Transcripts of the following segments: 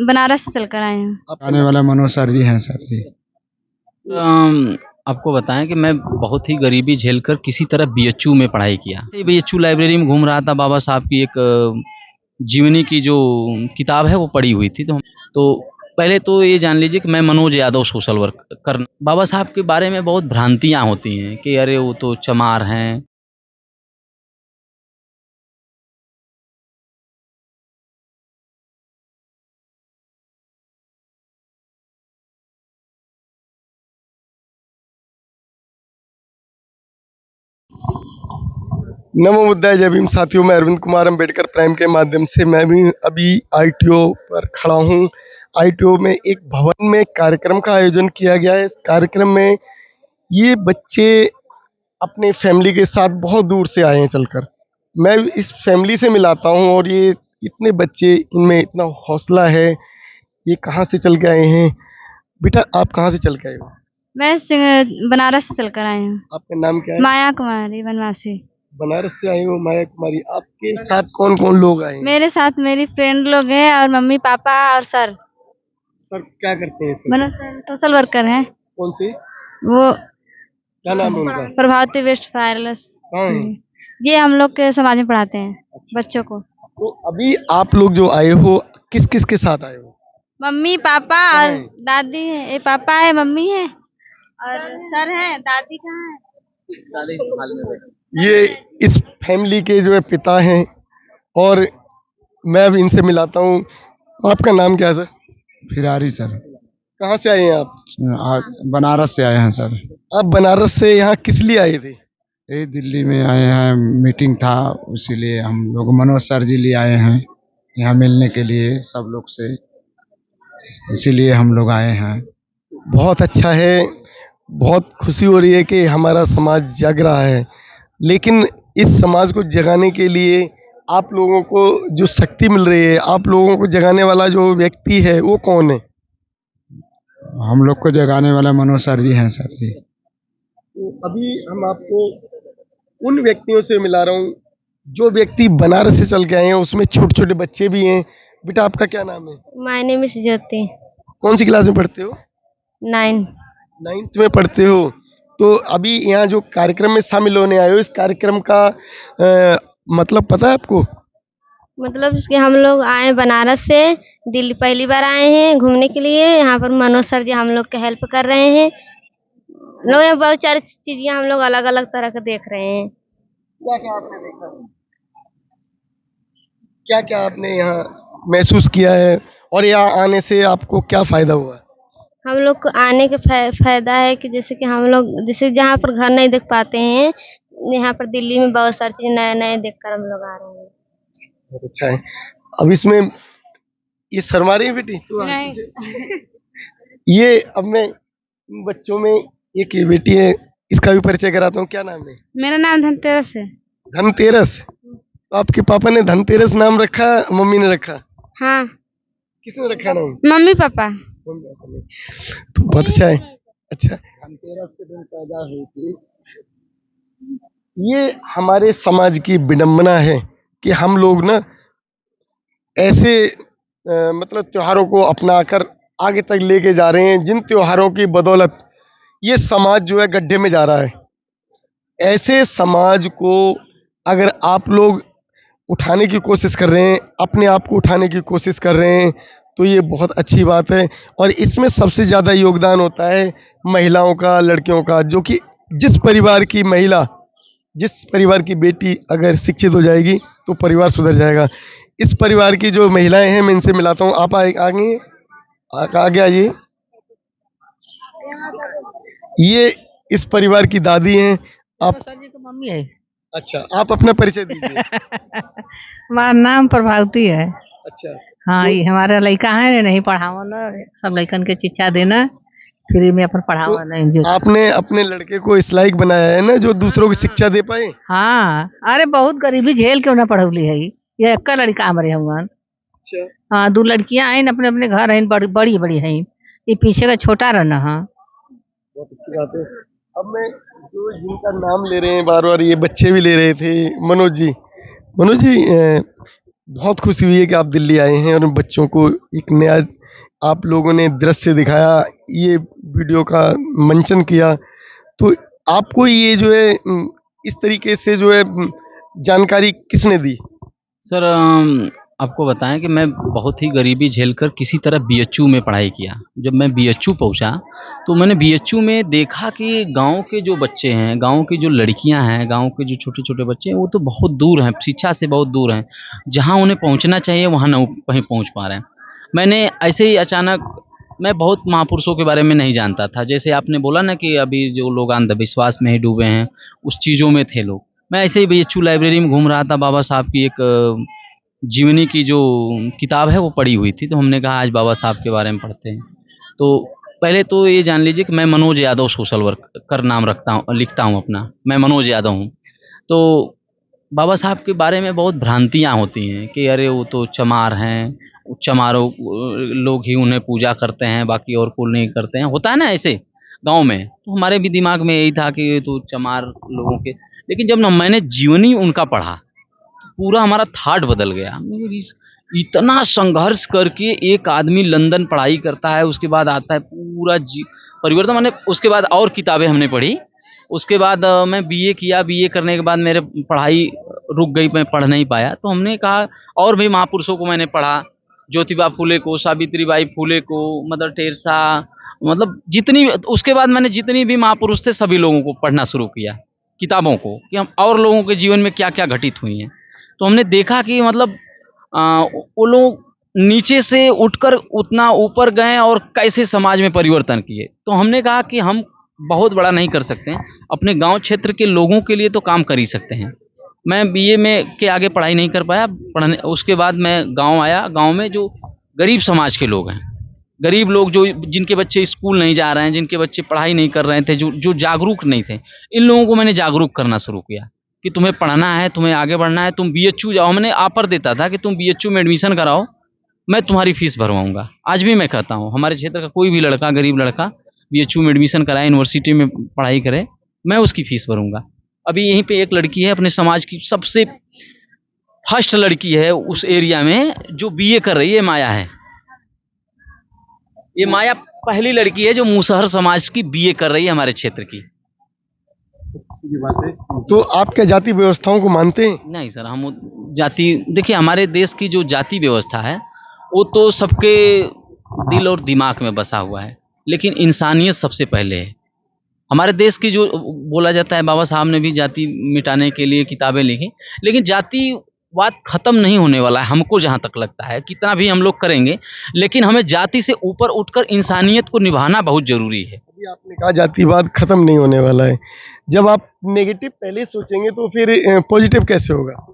बनारस से चलकर आए हैं। आने वाला मनोज सर जी हैं सर जी। आपको बताएं कि मैं बहुत ही गरीबी झेलकर किसी तरह बीएचयू में पढ़ाई किया। बीएचयू लाइब्रेरी में घूम रहा था, बाबा साहब की एक जीवनी की जो किताब है वो पढ़ी हुई थी। तो पहले तो ये जान लीजिए कि मैं मनोज यादव सोशल वर्क कर बाबा साहब के बारे में बहुत भ्रांतियाँ होती हैं कि अरे वो तो चमार हैं। नमो बुद्धाय जय भीम। साथियों, मैं अरविंद कुमार अम्बेडकर प्राइम के माध्यम से मैं भी अभी आईटीओ पर खड़ा हूँ। आईटीओ में एक भवन में कार्यक्रम का आयोजन किया गया है। इस कार्यक्रम में ये बच्चे अपने फैमिली के साथ बहुत दूर से आए हैं चलकर। मैं इस फैमिली से मिलाता हूँ और ये इतने बच्चे, इनमें इतना हौसला है। ये कहाँ से चल के आए हैं? बेटा, आप कहाँ से चल के आए हो? मैं बनारस से चलकर आए हूँ। आपका नाम क्या है? माया कुमारी बनवासी। बनारस से आए हो माया कुमारी। आपके साथ कौन कौन लोग आए हैं? मेरे साथ मेरी फ्रेंड लोग हैं और मम्मी पापा और सर। सर क्या करते हैं sir? Manoj sir social worker हैं। कौन से? वो क्या नाम है उनका? Prabhavati west fireless. कहाँ है? ये हम लोग के समाज में पढ़ाते हैं बच्चों को। तो अभी आप लोग जो आए हो, किस किस के साथ आए हो? मम्मी पापा और है? दादी है। ये पापा है, मम्मी है और सर है। दादी कहाँ है? ये इस फैमिली के जो है पिता हैं और मैं अब इनसे मिलाता हूँ। आपका नाम क्या है सर? फिरारी सर। कहाँ से आए हैं आप? बनारस से आए हैं सर। आप बनारस से यहाँ किस लिए आए थे? यही दिल्ली में आए हैं, मीटिंग था, इसीलिए हम लोग मनोज सर जी लिए आए हैं यहाँ मिलने के लिए सब लोग से, इसीलिए हम लोग आए हैं। बहुत अच्छा है, बहुत खुशी हो रही है कि हमारा समाज जग रहा है। लेकिन इस समाज को जगाने के लिए आप लोगों को जो शक्ति मिल रही है, आप लोगों को जगाने वाला जो व्यक्ति है वो कौन है? हम लोग को जगाने वाला मनोज सर जी हैं सर जी। तो अभी हम आपको उन व्यक्तियों से मिला रहा हूँ जो व्यक्ति बनारस से चल के आए हैं। उसमें छोटे छोटे बच्चे भी हैं। बेटा, आपका क्या नाम है? माय नेम इज ज्योति। कौन सी क्लास में पढ़ते हो? 9। 9th में पढ़ते हो। तो अभी यहाँ जो कार्यक्रम में शामिल होने आए हो, इस कार्यक्रम का मतलब पता है आपको? मतलब कि हम लोग आए बनारस से, दिल्ली पहली बार आए हैं घूमने के लिए। यहाँ पर मनोज सर जी हम लोग के हेल्प कर रहे हैं। लोग यहाँ बहुत सारी चीजें हम लोग अलग अलग तरह के देख रहे हैं। क्या क्या आपने देखा? क्या क्या आपने यहाँ महसूस किया है और यहाँ आने से आपको क्या फायदा हुआ? हम लोग को आने के फायदा है कि जैसे कि हम लोग जैसे जहाँ पर घर नहीं देख पाते हैं, यहाँ पर दिल्ली में बहुत सारी चीजें नए नए देख कर हम लोग आ रहे हैं। बहुत अच्छा है। अब इसमें ये शर्मा रही है बेटी? नहीं। ये अब मैं इन बच्चों में एक ये बेटी है, इसका भी परिचय कराता हूँ। क्या नाम है? मेरा नाम धनतेरस है। धनतेरस? तो आपके पापा ने धनतेरस नाम रखा, मम्मी ने रखा? हाँ, किसने रखा नाम? Mummy papa. मम्मी पापा ने। तो बहुत अच्छा है। अच्छा, धनतेरस के दिन पैदा हुई थी। ये हमारे समाज की विडंबना है कि हम लोग ना ऐसे मतलब त्योहारों को अपनाकर आगे तक लेके जा रहे हैं जिन त्योहारों की बदौलत ये समाज जो है गड्ढे में जा रहा है। ऐसे समाज को अगर आप लोग उठाने की कोशिश कर रहे हैं, अपने आप को उठाने की कोशिश कर रहे हैं, तो ये बहुत अच्छी बात है। और इसमें सबसे ज़्यादा योगदान होता है महिलाओं का, लड़कियों का, जो कि जिस परिवार की महिला, जिस परिवार की बेटी अगर शिक्षित हो जाएगी तो परिवार सुधर जाएगा। इस परिवार की जो महिलाएं हैं, मैं इनसे मिलाता हूँ। आप आगे आइए। ये इस परिवार की दादी हैं। आप जी को मम्मी है। अच्छा, आप अपना परिचय दीजिए। हमारा नाम प्रभावती है। अच्छा, हाँ, ये हमारा लड़का है, नहीं पढ़ावा ना, सब लड़कन के शिक्षा देना, फ्री में अपन पढ़ावा ना। तो आपने अपने लड़के को इस लायक बनाया है ना जो दूसरों को शिक्षा दे पाए? हाँ, अरे बहुत गरीबी झेल के उन्हें पढ़ौली है। ये एक लड़का हमारे हुआ। अच्छा, हाँ, 2 लड़कियां हैं, अपने अपने घर हैं, बड़ी बड़ी हैं। ये पीछे का छोटा रहना। हाँ, बहुत अच्छी बात है। अब मैं जो जिनका नाम ले रहे हैं बार बार, ये बच्चे भी ले रहे थे, मनोज जी। मनोज जी, बहुत खुशी हुई है कि आप दिल्ली आए हैं और बच्चों को एक नया आप लोगों ने दृश्य दिखाया, ये वीडियो का मंचन किया। तो आपको ये जो है इस तरीके से जो है जानकारी किसने दी? सर आपको बताएं कि मैं बहुत ही गरीबी झेलकर किसी तरह बीएचयू में पढ़ाई किया। जब मैं बीएचयू पहुंचा तो मैंने बीएचयू में देखा कि गांव के जो बच्चे हैं, गांव की जो लड़कियां हैं, गांव के जो छोटे छोटे बच्चे हैं, वो तो बहुत दूर हैं, शिक्षा से बहुत दूर हैं। जहां उन्हें पहुंचना चाहिए वहां न वहीं पहुंच पा रहे हैं। मैंने ऐसे ही अचानक, मैं बहुत महापुरुषों के बारे में नहीं जानता था। जैसे आपने बोला ना कि अभी जो लोग अंधविश्वास में ही डूबे हैं, उस चीज़ों में थे लोग। मैं ऐसे ही बीएचयू लाइब्रेरी में घूम रहा था, बाबा साहब की एक जीवनी की जो किताब है वो पड़ी हुई थी, तो हमने कहा आज बाबा साहब के बारे में पढ़ते हैं। तो पहले तो ये जान लीजिए कि मैं मनोज यादव सोशल वर्कर नाम लिखता हूँ अपना, मैं मनोज यादव हूँ। तो बाबा साहब के बारे में बहुत भ्रांतियाँ होती हैं कि अरे वो तो चमार हैं, चमारों लोग ही उन्हें पूजा करते हैं, बाकी और कोई नहीं करते हैं। होता है ना ऐसे गांव में, तो हमारे भी दिमाग में यही था कि ये तो चमार लोगों के। लेकिन जब ना मैंने जीवनी उनका पढ़ा, पूरा हमारा थाट बदल गया। इतना संघर्ष करके एक आदमी लंदन पढ़ाई करता है, उसके बाद आता है पूरा परिवर्तन। मैंने उसके बाद और किताबें हमने पढ़ी। उसके बाद मैं बीए किया। बीए करने के बाद मेरे पढ़ाई रुक गई, मैं पढ़ नहीं पाया। तो हमने कहा और भी महापुरुषों को मैंने पढ़ा, ज्योतिबा फूले को, सावित्रीबाई फूले को, मदर टेरेसा, मतलब जितनी, उसके बाद मैंने जितनी भी महापुरुष थे सभी लोगों को पढ़ना शुरू किया, किताबों को, कि हम और लोगों के जीवन में क्या क्या घटित हुई हैं। तो हमने देखा कि मतलब वो लोग नीचे से उठकर उतना ऊपर गए और कैसे समाज में परिवर्तन किए। तो हमने कहा कि हम बहुत बड़ा नहीं कर सकते हैं, अपने गांव क्षेत्र के लोगों के लिए तो काम कर ही सकते हैं। मैं बीए में के आगे पढ़ाई नहीं कर पाया पढ़ने। उसके बाद मैं गांव आया। गांव में जो गरीब समाज के लोग हैं, गरीब लोग जो जिनके बच्चे स्कूल नहीं जा रहे हैं, जिनके बच्चे पढ़ाई नहीं कर रहे थे, जो जो जागरूक नहीं थे, इन लोगों को मैंने जागरूक करना शुरू किया कि तुम्हें पढ़ना है, तुम्हें आगे बढ़ना है, तुम बीएचयू जाओ। मैंने ऑफर देता था कि तुम बीएचयू में एडमिशन कराओ, मैं तुम्हारी फीस भरवाऊंगा। आज भी मैं कहता हूँ, हमारे क्षेत्र का कोई भी लड़का, गरीब लड़का बीएचयू में एडमिशन कराए, यूनिवर्सिटी में पढ़ाई करे, मैं उसकी फीस भरूंगा। अभी यहीं पे एक लड़की है, अपने समाज की सबसे फर्स्ट लड़की है उस एरिया में जो बीए कर रही है, माया है। ये माया पहली लड़की है जो मुसहर समाज की बीए कर रही है हमारे क्षेत्र की। तो आप क्या जाति व्यवस्थाओं को मानते हैं? नहीं सर, हम जाति, देखिए हमारे देश की जो जाति व्यवस्था है वो तो सबके दिल और दिमाग में बसा हुआ है, लेकिन इंसानियत सबसे पहले है। हमारे देश की जो बोला जाता है, बाबा साहब ने भी जाति मिटाने के लिए किताबें लिखी, लेकिन जातिवाद खत्म नहीं होने वाला है। हमको जहाँ तक लगता है, कितना भी हम लोग करेंगे, लेकिन हमें जाति से ऊपर उठकर इंसानियत को निभाना बहुत जरूरी है। अभी आपने कहा जातिवाद खत्म नहीं होने वाला है। जब आप नेगेटिव पहले सोचेंगे तो फिर पॉजिटिव कैसे होगा?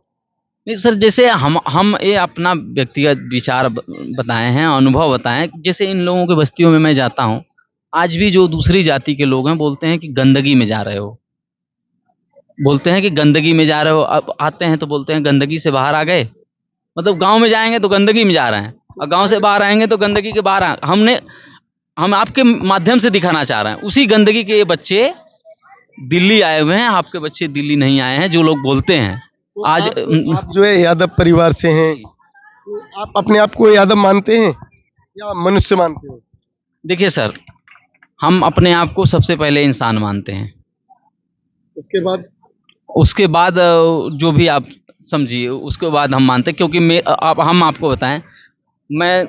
नहीं सर, जैसे हम ये अपना व्यक्तिगत विचार बताए हैं, अनुभव बताएं। जैसे इन लोगों के बस्तियों में मैं जाता हूँ, आज भी जो दूसरी जाति के लोग हैं बोलते हैं कि गंदगी में जा रहे हो, बोलते हैं कि गंदगी में जा रहे हो। अब आते हैं तो बोलते हैं गंदगी से बाहर आ गए, मतलब गांव में जाएंगे तो गंदगी में जा रहे हैं, और गांव से बाहर आएंगे तो गंदगी के बाहर हम आपके माध्यम से दिखाना चाह रहे हैं। उसी गंदगी के ये बच्चे दिल्ली आए हुए हैं, आपके बच्चे दिल्ली नहीं आए हैं, जो लोग बोलते हैं। तो आज आप जो है यादव परिवार से हैं, तो आप अपने आप को यादव मानते हैं या मनुष्य मानते हैं? देखिए सर, हम अपने आप को सबसे पहले इंसान मानते हैं, उसके बाद जो भी आप समझिए, उसके बाद हम मानते हैं। क्योंकि हम आपको बताएं, मैं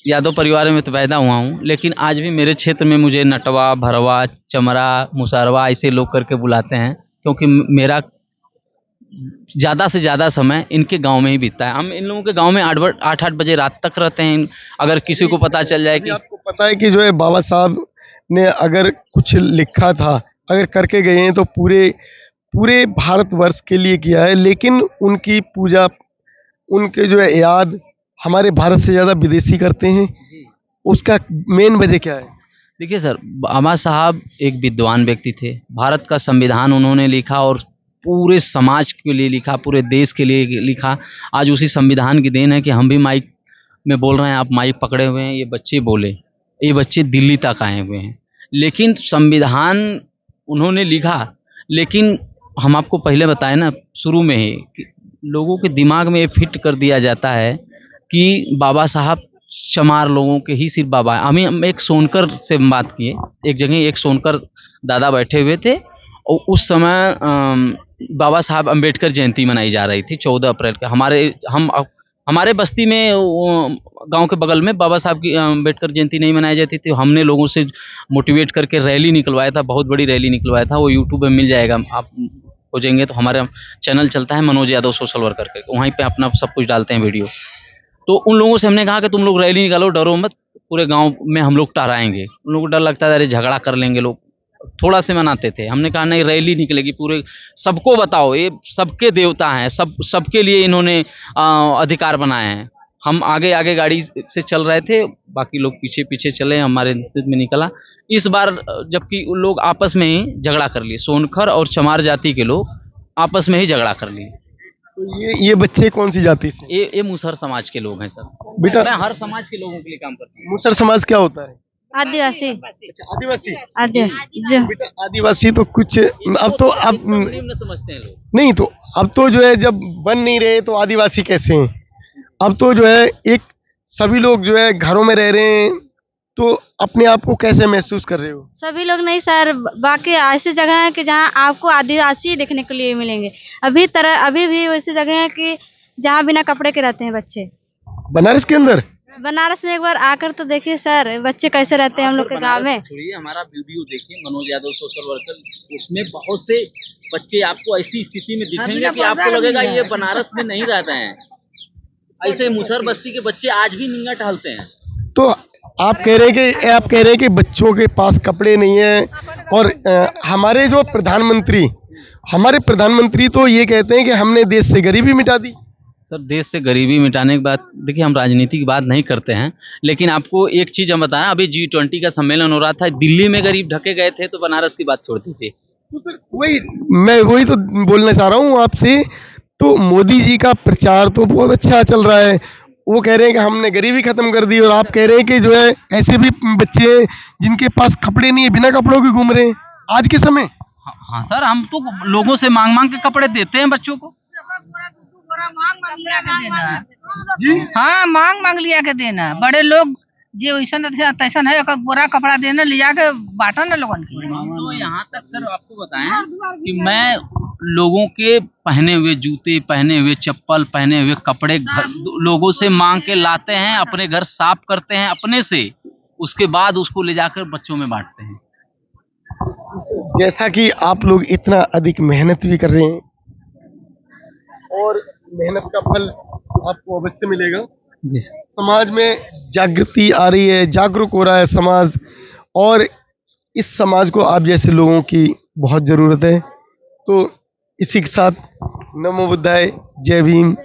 यादव परिवार में तो पैदा हुआ हूँ, लेकिन आज भी मेरे क्षेत्र में मुझे नटवा, भरवा, चमरा, मुसहरवा ऐसे लोग करके बुलाते हैं, क्योंकि मेरा ज़्यादा से ज़्यादा समय इनके गांव में ही बीतता है। हम इन लोगों के गांव में 8-8 बजे रात तक रहते हैं। अगर किसी को पता चल जाए कि आपको पता है कि जो है बाबा साहब ने अगर कुछ लिखा था, अगर करके गए हैं तो पूरे भारतवर्ष के लिए किया है, लेकिन उनकी पूजा, उनके जो है याद हमारे भारत से ज़्यादा विदेशी करते हैं। उसका मेन वजह क्या है? देखिए सर, बाबा साहब एक विद्वान व्यक्ति थे। भारत का संविधान उन्होंने लिखा और पूरे समाज के लिए लिखा, पूरे देश के लिए लिखा। आज उसी संविधान की देन है कि हम भी माइक में बोल रहे हैं, आप माइक पकड़े हुए हैं, ये बच्चे बोले, ये बच्चे दिल्ली तक आए हुए हैं। लेकिन संविधान उन्होंने लिखा, लेकिन हम आपको पहले बताए ना शुरू में ही, लोगों के दिमाग में ये फिट कर दिया जाता है कि बाबा साहब चमार लोगों के ही सिर्फ बाबा हैं। हम एक सोनकर से बात किए, एक जगह एक सोनकर दादा बैठे हुए थे और उस समय बाबा साहब अम्बेडकर जयंती मनाई जा रही थी 14 अप्रैल का। हमारे बस्ती में गांव के बगल में बाबा साहब की अम्बेडकर जयंती नहीं मनाई जाती थी। हमने लोगों से मोटिवेट करके रैली निकलवाया था, बहुत बड़ी रैली निकलवाया था। वो यूट्यूब में मिल जाएगा, आप खोजेंगे तो हमारा चैनल चलता है मनोज यादव सोशल वर्कर करके, वहीं पे अपना सब कुछ डालते हैं वीडियो। तो उन लोगों से हमने कहा कि तुम लोग रैली निकालो, डरो मत, पूरे गांव में हम लोग टहराएंगे। उन लोगों को डर लगता था, अरे झगड़ा कर लेंगे लोग, थोड़ा से मनाते थे। हमने कहा नहीं, रैली निकलेगी, पूरे सबको बताओ, ये सबके देवता हैं, सबके लिए इन्होंने अधिकार बनाए हैं। हम आगे आगे गाड़ी से चल रहे थे, बाकी लोग पीछे पीछे चले, हमारे नेतृत्व में निकला। इस बार जबकि उन लोग आपस में ही झगड़ा कर लिए, सोनखर और चमार जाति के लोग आपस में ही झगड़ा कर लिए। तो ये बच्चे कौन सी जाति से? ये मुसहर समाज के लोग हैं सर। बेटा, मैं हर समाज के लोगों के लिए काम करता हूँ। मुसहर समाज क्या होता है? आदिवासी। अच्छा, आदिवासी। आदिवासी बेटा, आदिवासी तो कुछ अब समझते हैं लोग। नहीं, तो अब तो जो है जब बन नहीं रहे तो आदिवासी कैसे हैं? अब तो जो है एक सभी लोग जो है घरों में रह रहे हैं, तो अपने आप को कैसे महसूस कर रहे हो? सभी लोग नहीं सर, बाकी ऐसी जगह है कि जहाँ आपको आदिवासी देखने के लिए मिलेंगे। अभी भी वैसी जगह है कि जहाँ बिना कपड़े के रहते हैं बच्चे। बनारस के अंदर? बनारस में एक बार आकर तो देखिए सर, बच्चे कैसे रहते हैं हम लोग के गाँव में। छोड़िए, हमारा वीडियो देखिए मनोज यादव सोशल वर्कर, उसमें बहुत से बच्चे आपको ऐसी स्थिति में दिखेंगे कि आपको लगेगा ये बनारस में नहीं रहते हैं। ऐसे मुसहर बस्ती के बच्चे आज भी नंगा टहलते हैं। तो आप कह रहे हैं कि बच्चों के पास कपड़े नहीं है, और हमारे प्रधानमंत्री तो ये कहते हैं कि हमने देश से गरीबी मिटा दी। सर, देश से गरीबी मिटाने की बात, देखिए हम राजनीति की बात नहीं करते हैं, लेकिन आपको एक चीज़ हम बताएं, अभी G20 का सम्मेलन हो रहा था, दिल्ली में गरीब ढके गए थे, तो बनारस की बात छोड़ दीजिए। वही तो बोलना चाह रहा हूँ आपसे। तो मोदी जी का प्रचार तो बहुत अच्छा चल रहा है, वो कह रहे हैं कि हमने गरीबी खत्म कर दी, और आप कह रहे हैं कि जो है ऐसे भी बच्चे हैं जिनके पास कपड़े नहीं है, बिना कपड़ों के घूम रहे हैं आज के समय। हाँ सर, हम तो लोगों से मांग मांग के कपड़े देते हैं बच्चों को। जी हाँ, मांग लिया के देना। बड़े लोग जो ऐसा तैसन है, एक बोरा कपड़ा देना, ले जाके बांटा ना लोगन के। तो यहाँ तक सर आपको बताएं कि मैं लोगों के पहने हुए जूते, पहने हुए चप्पल, पहने हुए कपड़े लोगों से मांग के लाते हैं, अपने घर साफ करते हैं अपने से, उसके बाद उसको ले जाकर बच्चों में बांटते हैं। जैसा कि आप लोग इतना अधिक मेहनत भी कर रहे हैं, और मेहनत का फल आपको अवश्य मिलेगा। जी सर। समाज में जागृति आ रही है, जागरूक हो रहा है समाज, और इस समाज को आप जैसे लोगों की बहुत ज़रूरत है। तो इसी के साथ नमो बुद्धाय, जय भीम,